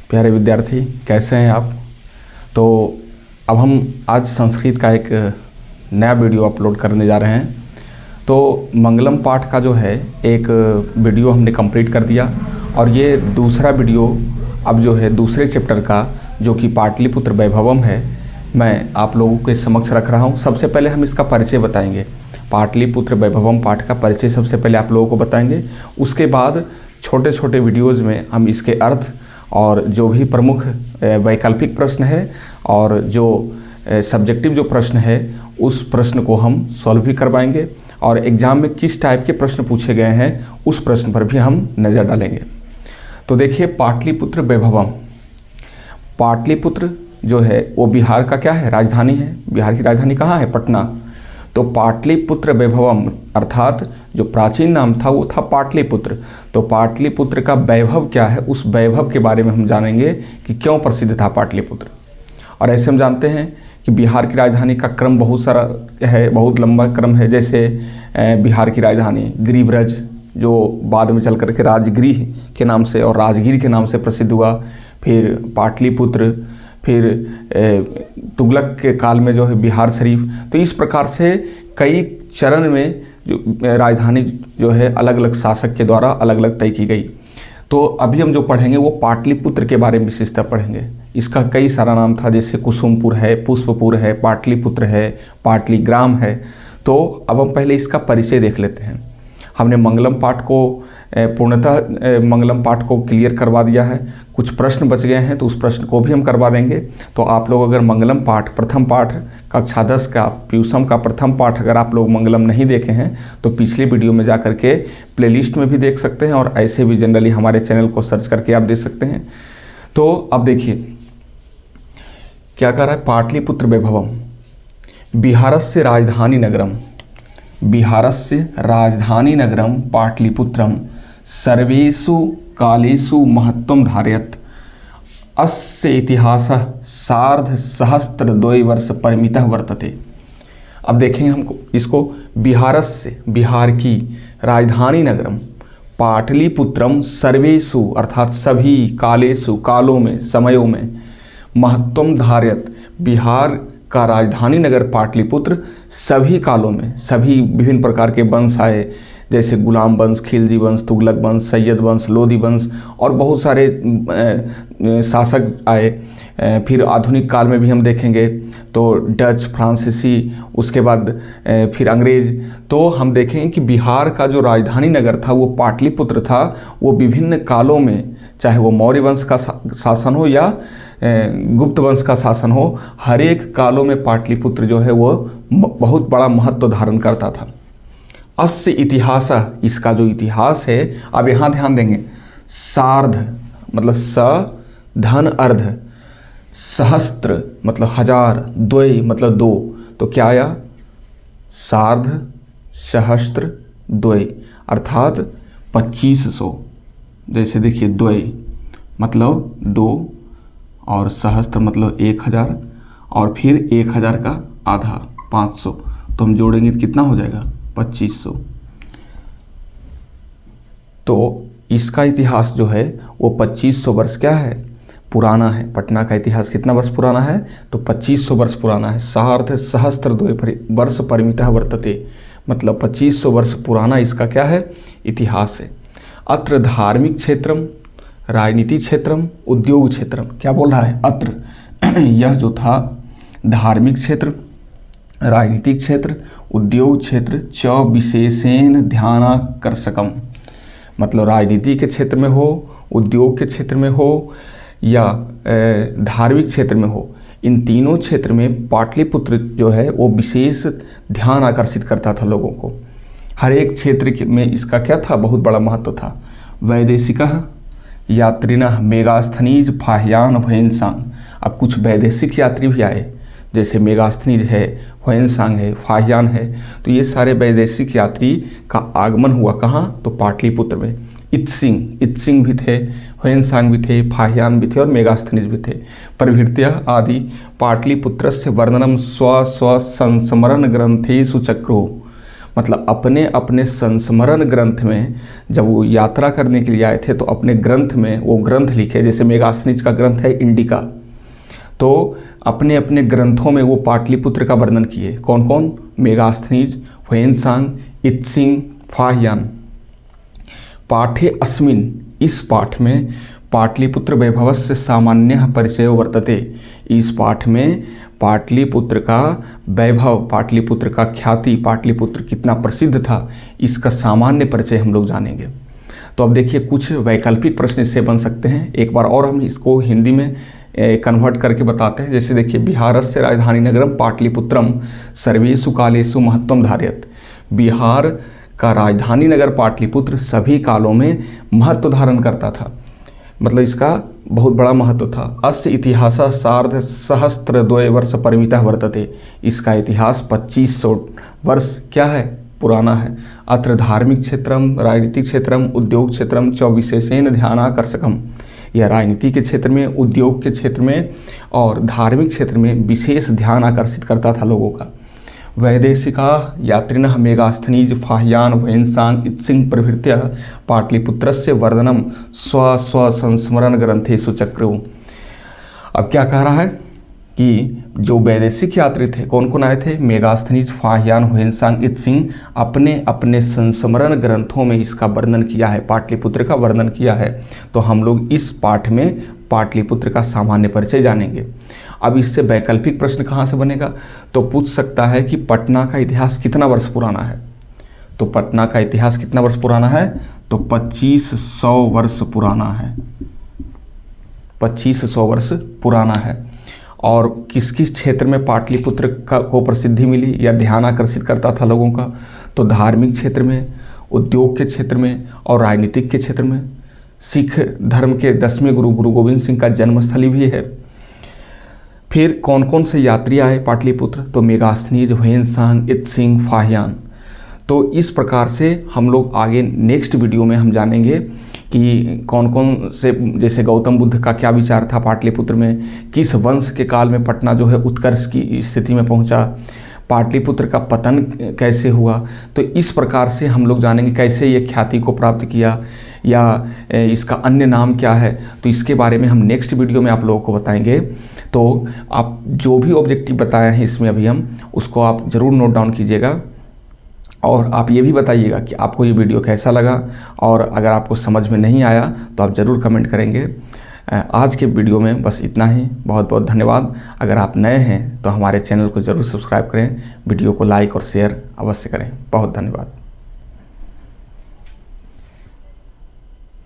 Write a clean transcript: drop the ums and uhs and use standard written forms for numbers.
प्यारे विद्यार्थी, कैसे हैं आप। तो अब हम आज संस्कृत का एक नया वीडियो अपलोड करने जा रहे हैं। तो मंगलम पाठ का जो है एक वीडियो हमने कंप्लीट कर दिया और ये दूसरा वीडियो अब जो है दूसरे चैप्टर का जो कि पाटलिपुत्र वैभवम है, मैं आप लोगों के समक्ष रख रहा हूँ। सबसे पहले हम इसका परिचय बताएंगे। पाटलिपुत्र वैभवम पाठ का परिचय सबसे पहले आप लोगों को बताएंगे। उसके बाद छोटे छोटे वीडियोज़ में हम इसके अर्थ और जो भी प्रमुख वैकल्पिक प्रश्न है और जो सब्जेक्टिव जो प्रश्न है उस प्रश्न को हम सॉल्व भी करवाएंगे और एग्ज़ाम में किस टाइप के प्रश्न पूछे गए हैं उस प्रश्न पर भी हम नज़र डालेंगे। तो देखिए, पाटलिपुत्र वैभवम, पाटलिपुत्र जो है वो बिहार का क्या है, राजधानी है। बिहार की राजधानी कहाँ है, पटना। तो पाटलिपुत्र वैभवम अर्थात जो प्राचीन नाम था वो था पाटलिपुत्र। तो पाटलिपुत्र का वैभव क्या है, उस वैभव के बारे में हम जानेंगे कि क्यों प्रसिद्ध था पाटलिपुत्र। और ऐसे हम जानते हैं कि बिहार की राजधानी का क्रम बहुत सारा है, बहुत लंबा क्रम है। जैसे बिहार की राजधानी गिरिब्रज जो बाद में चल करके राजगृह के नाम से और राजगीर के नाम से प्रसिद्ध हुआ, फिर पाटलिपुत्र, फिर तुगलक के काल में जो है बिहार शरीफ। तो इस प्रकार से कई चरण में जो राजधानी जो है अलग अलग शासक के द्वारा अलग अलग तय की गई। तो अभी हम जो पढ़ेंगे वो पाटलिपुत्र के बारे में विशेषता पढ़ेंगे। इसका कई सारा नाम था, जैसे कुसुमपुर है, पुष्पपुर है, पाटलिपुत्र है, पाटलिग्राम है। तो अब हम पहले इसका परिचय देख लेते हैं। हमने मंगलम पाठ को पूर्णतः मंगलम पाठ को क्लियर करवा दिया है। कुछ प्रश्न बच गए हैं तो उस प्रश्न को भी हम करवा देंगे। तो आप लोग अगर मंगलम पाठ प्रथम पाठ कक्षा 10 का प्यूसम का प्रथम पाठ अगर आप लोग मंगलम नहीं देखे हैं तो पिछले वीडियो में जा करके प्लेलिस्ट में भी देख सकते हैं और ऐसे भी जनरली हमारे चैनल को सर्च करके आप देख सकते हैं। तो अब देखिए क्या कर रहा है, पाटलिपुत्र वैभवम बिहारस्य राजधानी नगरम, बिहारस्य राजधानी नगरम पाटलिपुत्रम सर्वेषु कालेषु महत्वं धारयत्। अस्य इतिहासः सार्धसहस्रद्वयवर्ष परिमितः वर्तते। अब देखेंगे हमको इसको, बिहारस्य बिहार की राजधानी नगरम पाटलिपुत्रम सर्वेषु अर्थात सभी कालेषु कालों में समयों में महत्वं धारयत् बिहार का राजधानी नगर पाटलिपुत्र सभी कालों में सभी विभिन्न प्रकार के वंश आए, जैसे गुलाम वंश, खिलजी वंश, तुगलक वंश, सैयद वंश, लोधी वंश और बहुत सारे शासक आए। फिर आधुनिक काल में भी हम देखेंगे तो डच, फ्रांसीसी, उसके बाद फिर अंग्रेज। तो हम देखेंगे कि बिहार का जो राजधानी नगर था वो पाटलिपुत्र था। वो विभिन्न कालों में, चाहे वो मौर्य वंश का शासन हो या गुप्त वंश का शासन हो, हर एक कालों में पाटलिपुत्र जो है वो बहुत बड़ा महत्व धारण करता था। अस्य इतिहास, इसका जो इतिहास है, अब यहाँ ध्यान देंगे, सार्ध मतलब स धन अर्ध, सहस्त्र मतलब हजार, द्वय मतलब दो। तो क्या आया, सार्ध सहस्त्र द्वय अर्थात 2500। जैसे देखिए, द्वय मतलब दो और सहस्त्र मतलब 1000 और फिर 1000 का आधा 500। तो हम जोड़ेंगे तो कितना हो जाएगा, 2500। तो इसका इतिहास जो है वो 2500 वर्ष क्या है, पुराना है। पटना का इतिहास कितना वर्ष पुराना है, तो 2500 वर्ष पुराना है। सार्ध सहस्त्र द्वय वर्ष परिमितः वर्तते, मतलब 2500 वर्ष पुराना इसका क्या है, इतिहास है। अत्र धार्मिक क्षेत्रम, राजनीति क्षेत्रम, उद्योग क्षेत्रम, क्या बोल रहा है, अत्र यह जो था धार्मिक क्षेत्र, राजनीतिक क्षेत्र, उद्योग क्षेत्र, च विशेषेण ध्यानाकर्षकम, मतलब राजनीति के क्षेत्र में हो, उद्योग के क्षेत्र में हो या धार्मिक क्षेत्र में हो, इन तीनों क्षेत्र में पाटलिपुत्र जो है वो विशेष ध्यान आकर्षित करता था लोगों को। हर एक क्षेत्र में इसका क्या था, बहुत बड़ा महत्व था। वैदेशिकः यात्रिनः मेगास्थनीज फाह्यान ह्वेनसांग। अब कुछ वैदेशिक यात्री भी आए, जैसे मेगास्थनीज है, ह्वेनसांग है, फाह्यान है। तो ये सारे वैदेशिक यात्री का आगमन हुआ कहाँ, तो पाटलिपुत्र में। इत्सिंग भी थे, ह्वेनसांग भी थे, फाह्यान भी थे और मेगास्थनीज भी थे। प्रभृतयः आदि पाटलिपुत्रस्य वर्णनम स्व संस्मरण ग्रंथेषु चक्रो। मतलब अपने अपने संस्मरण ग्रंथ में जब वो यात्रा करने के लिए आए थे तो अपने ग्रंथ में वो ग्रंथ लिखे, जैसे मेगास्थनीज का ग्रंथ है इंडिका, तो अपने अपने ग्रंथों में वो पाटलिपुत्र का वर्णन किए। कौन कौन? मेगास्थनीज, ह्वेनसांग, इत्सिंग, फाहियान। पाठे अस्मिन्, इस पाठ में पाटलिपुत्र वैभवस्य सामान्य परिचय वर्तते। इस पाठ में पाटलिपुत्र का वैभव, पाटलिपुत्र का ख्याति, पाटलिपुत्र कितना प्रसिद्ध था, इसका सामान्य परिचय हम लोग जानेंगे। तो अब देखिए कुछ वैकल्पिक प्रश्न इससे बन सकते हैं। एक बार और हम इसको हिंदी में कन्वर्ट करके बताते हैं। जैसे देखिए, बिहारस्य राजधानी नगरम पाटलिपुत्रम सर्वेषु कालेषु महत्वम धारयत। बिहार का राजधानी नगर पाटलिपुत्र सभी कालों में महत्व धारण करता था, मतलब इसका बहुत बड़ा महत्व था। अस्य इतिहास सार्ध सहस्त्रद्वय वर्ष परिमितः वर्तते। इसका इतिहास 2500 वर्ष क्या है? पुराना है। अत्र धार्मिक क्षेत्रम, राजनीतिक क्षेत्रम, उद्योग क्षेत्रम च विशेषेण ध्यानाकर्षकम। यह राजनीति के क्षेत्र में, उद्योग के क्षेत्र में और धार्मिक क्षेत्र में विशेष ध्यान आकर्षित करता था लोगों का। वैदेशिका यात्रिणः मेगास्थनीज, फाहियान, ह्वेनसांग, इत्सिंग प्रभृतयः पाटलिपुत्रस्य वर्णनम स्व संस्मरण ग्रंथेषु चक्रुः। अब क्या कह रहा है कि जो वैदेशिक यात्री थे, कौन कौन आए थे? मेगास्थनीज, फाहियान, ह्वेनसांग, इत्सिंग, अपने अपने संस्मरण ग्रंथों में इसका वर्णन किया है, पाटलिपुत्र का वर्णन किया है। तो हम लोग इस पाठ में पाटलिपुत्र का सामान्य परिचय जानेंगे। अब इससे वैकल्पिक प्रश्न कहाँ से बनेगा? तो पूछ सकता है कि पटना का इतिहास कितना वर्ष पुराना है। तो पटना का इतिहास कितना वर्ष पुराना है? तो 2500 वर्ष पुराना है, 2500 वर्ष पुराना है। और किस किस क्षेत्र में पाटलिपुत्र को प्रसिद्धि मिली या ध्यान आकर्षित करता था लोगों का? तो धार्मिक क्षेत्र में, उद्योग के क्षेत्र में और राजनीतिक के क्षेत्र में। सिख धर्म के 10वें गुरु गुरु गोविंद सिंह का जन्मस्थली भी है। फिर कौन कौन से यात्री आए पाटलिपुत्र? तो मेगास्थनीज, ह्वेनसांग, इत्सिंग, फाहियान। तो इस प्रकार से हम लोग आगे नेक्स्ट वीडियो में हम जानेंगे कि कौन कौन से, जैसे गौतम बुद्ध का क्या विचार था पाटलिपुत्र में, किस वंश के काल में पटना जो है उत्कर्ष की स्थिति में पहुंचा, पाटलिपुत्र का पतन कैसे हुआ। तो इस प्रकार से हम लोग जानेंगे कैसे ये ख्याति को प्राप्त किया या इसका अन्य नाम क्या है। तो इसके बारे में हम नेक्स्ट वीडियो में आप लोगों को बताएंगे। तो आप जो भी ऑब्जेक्टिव बताए हैं इसमें अभी हम, उसको आप ज़रूर नोट डाउन कीजिएगा और आप ये भी बताइएगा कि आपको ये वीडियो कैसा लगा, और अगर आपको समझ में नहीं आया तो आप ज़रूर कमेंट करेंगे। आज के वीडियो में बस इतना ही। बहुत बहुत धन्यवाद। अगर आप नए हैं तो हमारे चैनल को ज़रूर सब्सक्राइब करें, वीडियो को लाइक और शेयर अवश्य करें। बहुत धन्यवाद।